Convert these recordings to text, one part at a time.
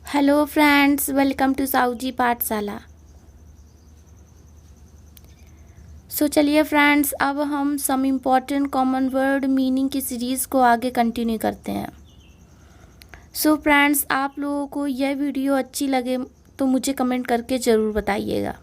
Hello friends, welcome to Sahuji पाठशाला। चलिए friends, अब हम some important common word meaning की सीरीज़ को आगे कंटिन्यू करते हैं। फ्रेंड्स, आप लोगों को यह वीडियो अच्छी लगे तो मुझे कमेंट करके ज़रूर बताइएगा।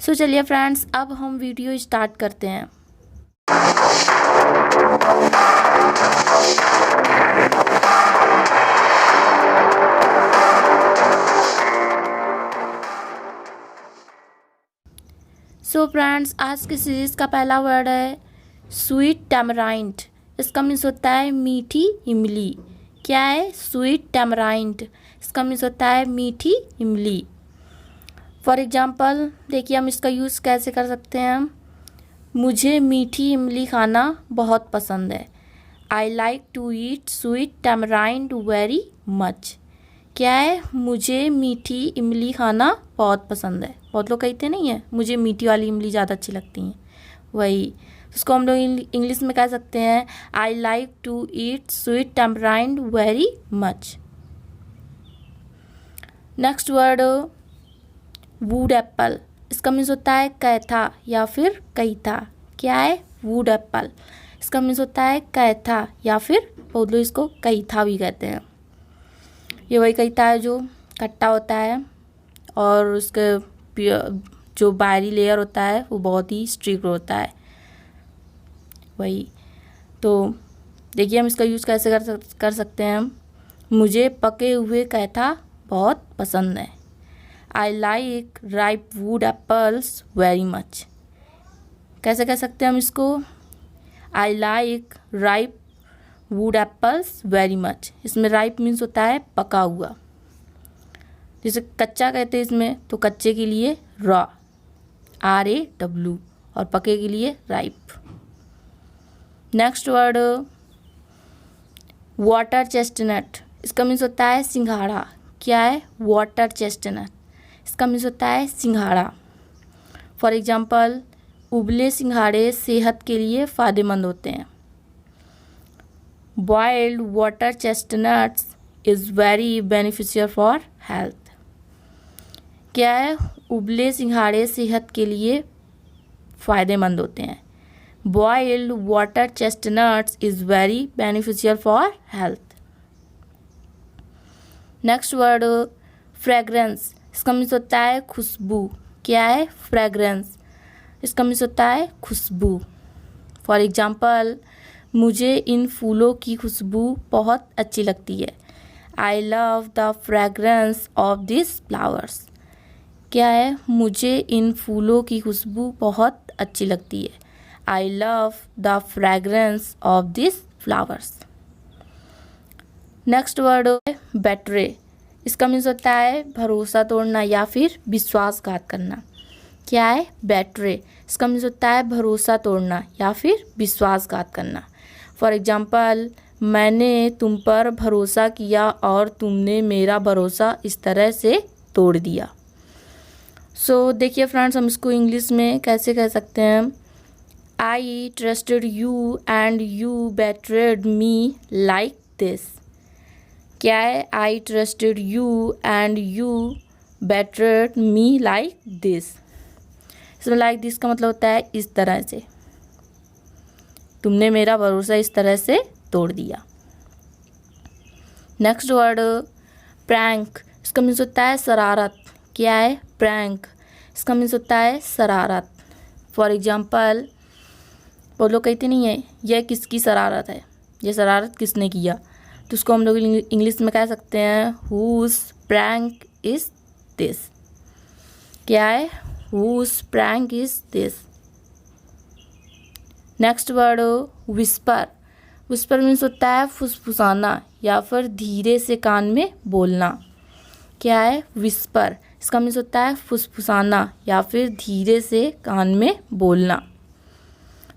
चलिए फ्रेंड्स, अब हम वीडियो स्टार्ट करते हैं। फ्रेंड्स, आज की सीरीज़ का पहला वर्ड है स्वीट टैमराइंड। इसका मीन्स होता है मीठी इमली। क्या है? Sweet tamarind. इसका मीन्स होता है मीठी इमली। फॉर एग्जाम्पल देखिए, हम इसका यूज़ कैसे कर सकते हैं। मुझे मीठी इमली खाना बहुत पसंद है। I like to eat sweet tamarind very much. क्या है? मुझे मीठी इमली खाना बहुत पसंद है। बहुत लोग कहते नहीं है मुझे मीठी वाली इमली ज़्यादा अच्छी लगती हैं, वही उसको हम लोग इंग्लिश में कह सकते हैं I like to eat sweet tamarind very much. Next word wood apple. इसका मीन्स होता है कैथा या फिर कैथा। क्या है? Would apple. इसका मीन्स होता है कैथा या फिर बहुत लोग इसको कैथा भी कहते हैं। ये वही कैथा है जो खट्टा होता है और उसके जो बाहरी लेयर होता है वो बहुत ही स्ट्रिक्ट होता है, वही। तो देखिए, हम इसका यूज़ कैसे कर सकते हैं। मुझे पके हुए कैथा बहुत पसंद है। I like ripe would apples very much. कैसे कह सकते हैं हम इसको? I like ripe would apples very much. इसमें राइप मीन्स होता है पका हुआ, जैसे कच्चा कहते हैं इसमें, तो कच्चे के लिए रॉ, RAW, और पके के लिए ripe. Next word water chestnut. इसका मीन्स होता है सिंघाड़ा। क्या है? Water chestnut. इसका मीन्स होता है सिंघाड़ा। फॉर एग्जाम्पल, उबले सिंघाड़े सेहत के लिए फ़ायदेमंद होते हैं। Boiled water chestnuts is very beneficial for health. क्या है? उबले सिंघाड़े सेहत के लिए फ़ायदेमंद होते हैं। Boiled water chestnuts is very beneficial for health. Next word fragrance. इसका मीन्स होता है खुशबू। क्या है? फ्रेग्रेंस। इसका मीन्स होता है खुशबू। फॉर एग्जाम्पल, मुझे इन फूलों की खुशबू बहुत अच्छी लगती है। I love the fragrance of this flowers. क्या है? मुझे इन फूलों की खुशबू बहुत अच्छी लगती है। I love the fragrance of this flowers. Next word है बेट्रे। इसका मीन्स होता है भरोसा तोड़ना या फिर विश्वासघात करना। क्या है? बेट्रे। इसका मीन्स होता है भरोसा तोड़ना या फिर विश्वासघात करना। फॉर एग्जाम्पल, मैंने तुम पर भरोसा किया और तुमने मेरा भरोसा इस तरह से तोड़ दिया। देखिए फ्रेंड्स, हम इसको इंग्लिश में कैसे कह सकते हैं। I trusted you and you betrayed me like this. क्या है? I trusted you and you betrayed me like this. इसमें लाइक दिस का मतलब होता है इस तरह से, तुमने मेरा भरोसा इस तरह से तोड़ दिया। Next word prank. इसका मीन्स होता है शरारत। क्या है? प्रैंक। इसका मीन्स होता है शरारत। फॉर एग्जाम्पल, वो लोग कहते नहीं है यह किसकी शरारत है, यह शरारत किसने किया, तो उसको हम लोग इंग्लिश में कह सकते हैं हुज प्रैंक इज दिस। क्या है? Whose prank is this. Next word whisper. Whisper means होता है फुसफुसाना या फिर धीरे से कान में बोलना। क्या है? विस्पर। इसका मीन्स होता है फुसफुसाना या फिर धीरे से कान में बोलना।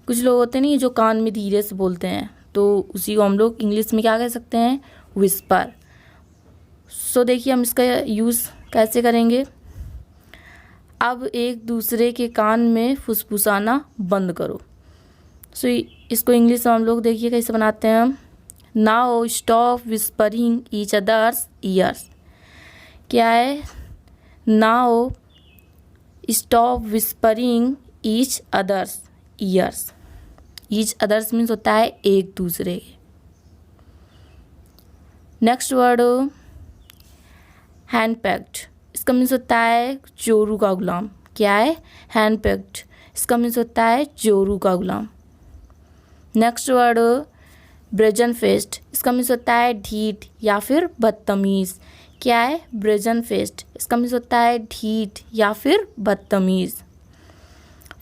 कुछ लोग होते नहीं जो कान में धीरे से बोलते हैं, तो उसी को हम लोग इंग्लिश में क्या कह सकते हैं? विस्पर। देखिए, हम इसका यूज़ कैसे करेंगे। अब एक दूसरे के कान में फुसफुसाना बंद करो। इसको इंग्लिश में हम लोग देखिए कैसे बनाते हैं हम। Now stop whispering each others years. क्या है? Now stop whispering each others years. Each others means होता है एक दूसरे के। नेक्स्ट वर्ड हैंड पैक्ड, इसका मीन्स होता है चोरू का गुलाम। क्या है? हैंड पैक्ड, इसका मीन्स होता है चोरू का गुलाम। नेक्स्ट वर्ड ब्रेजन फेस्ट, इसका मीन्स होता है ढीठ या फिर बदतमीज़। क्या है? ब्रेजन फेस्ट, इसका मीन्स होता है ढीठ या फिर बदतमीज़।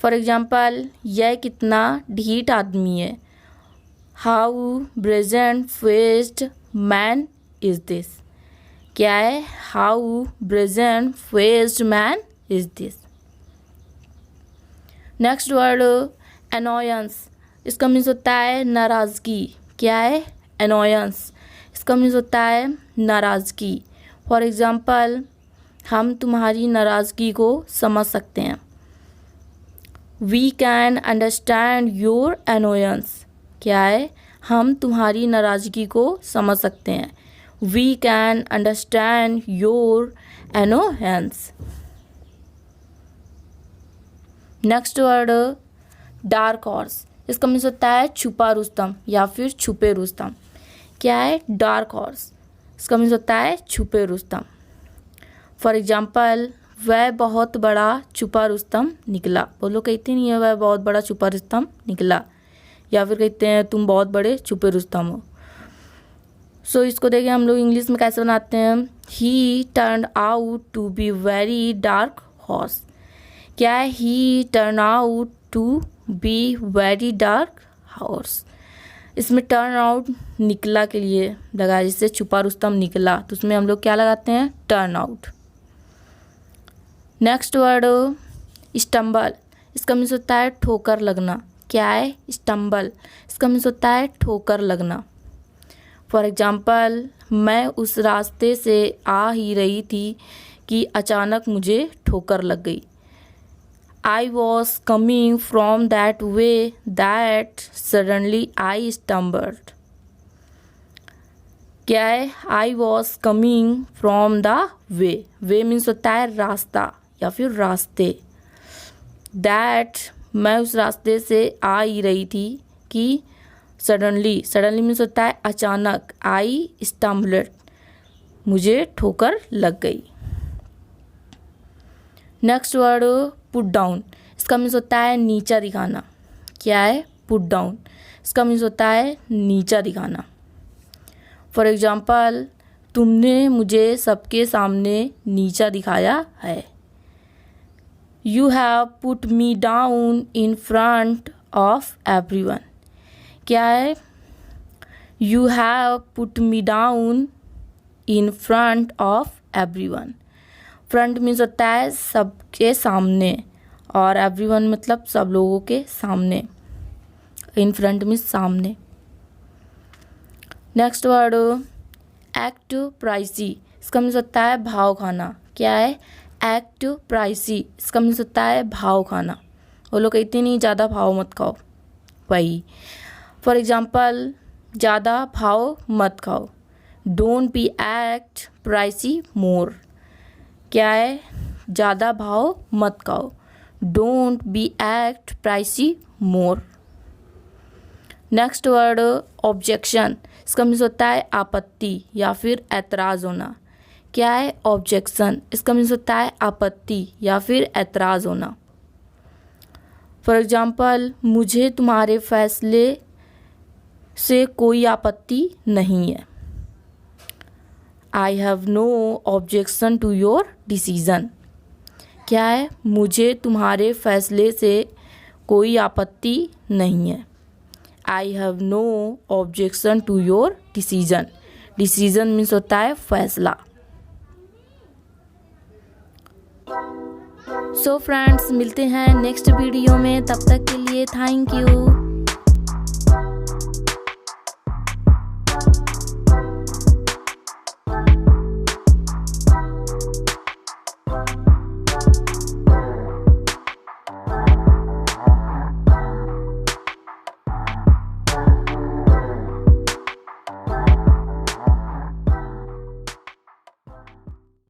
फॉर एग्जाम्पल, यह कितना ढीठ आदमी है। How brazen faced man is this. क्या है? How brazen faced man is this. Next word annoyance, इसका मीन्स होता है नाराज़गी। क्या है? अनोयंस, इसका मीन्स होता है नाराज़गी। फॉर एग्जाम्पल, हम तुम्हारी नाराज़गी को समझ सकते हैं। We can understand your annoyance. क्या है? हम तुम्हारी नाराज़गी को समझ सकते हैं। We can understand your annoyance. Next word dark horse, इसका मीन्स होता है छुपा रुस्तम या फिर छुपे रुस्तम। क्या है? डार्क हॉर्स, इसका मीन्स होता है छुपे रुस्तम। फॉर एग्जाम्पल, वह बहुत बड़ा छुपा रुस्तम निकला। बोलो, कहते नहीं है वह बहुत बड़ा छुपा रुस्तम निकला, या फिर कहते हैं तुम बहुत बड़े छुपे रुस्तम हो। सो इसको देखिए हम लोग इंग्लिश में कैसे बनाते हैं। He turn out to be very dark horse. क्या है? He turn out to be very dark horse. इसमें टर्न आउट निकला के लिए लगा, जिससे छुपा रुस्तम निकला, तो उसमें हम लोग क्या लगाते हैं? Turn out. Next word stumble, इसका मीन्स होता है ठोकर लगना। क्या है? स्टम्बल, इसका मीन्स होता है ठोकर लगना। फॉर एग्जाम्पल, मैं उस रास्ते से आ ही रही थी कि अचानक मुझे ठोकर लग गई। I was coming from that way that suddenly I stumbled. क्या है? I was coming from the way. Way means होता है रास्ता या फिर रास्ते। दैट, मैं उस रास्ते से आ ही रही थी कि सडनली, सडनली मीन्स होता है अचानक। आई स्टम्बल्ड, मुझे ठोकर लग गई। नेक्स्ट वर्ड पुट डाउन, इसका मीन्स होता है नीचा दिखाना। क्या है? पुट डाउन, इसका मीन्स होता है नीचा दिखाना। फॉर एग्जाम्पल, तुमने मुझे सबके सामने नीचा दिखाया है। You have put me down in front of everyone. क्या है? You have put me down in front of everyone. Front means होता है सबके सामने, और एवरीवन मतलब सब लोगों के सामने। इन फ्रंट मीन्स सामने। नेक्स्ट वर्ड एक्ट प्राइसी, इसका मीन्स होता है भाव खाना। क्या है? एक्ट प्राइसी, इसका मीन्स होता है भाव खाना। वो लोग कहते नहीं ज़्यादा भाव मत खाओ, वही। फॉर एग्जाम्पल, ज़्यादा भाव मत खाओ। डोंट बी एक्ट प्राइसी मोर। क्या है? ज़्यादा भाव मत खाओ। Don't be act pricey more. Next word objection, इसका मीन्स होता है आपत्ति या फिर ऐतराज़ होना। क्या है? ऑब्जेक्शन, इसका मीन्स होता है आपत्ति या फिर ऐतराज़ होना। फॉर एग्जाम्पल, मुझे तुम्हारे फैसले से कोई आपत्ति नहीं है। I have no objection to your decision. क्या है? मुझे तुम्हारे फैसले से कोई आपत्ति नहीं है। I have no objection to your decision. Decision means होता है फैसला। सो फ्रेंड्स, मिलते हैं नेक्स्ट वीडियो में, तब तक के लिए थैंक यू।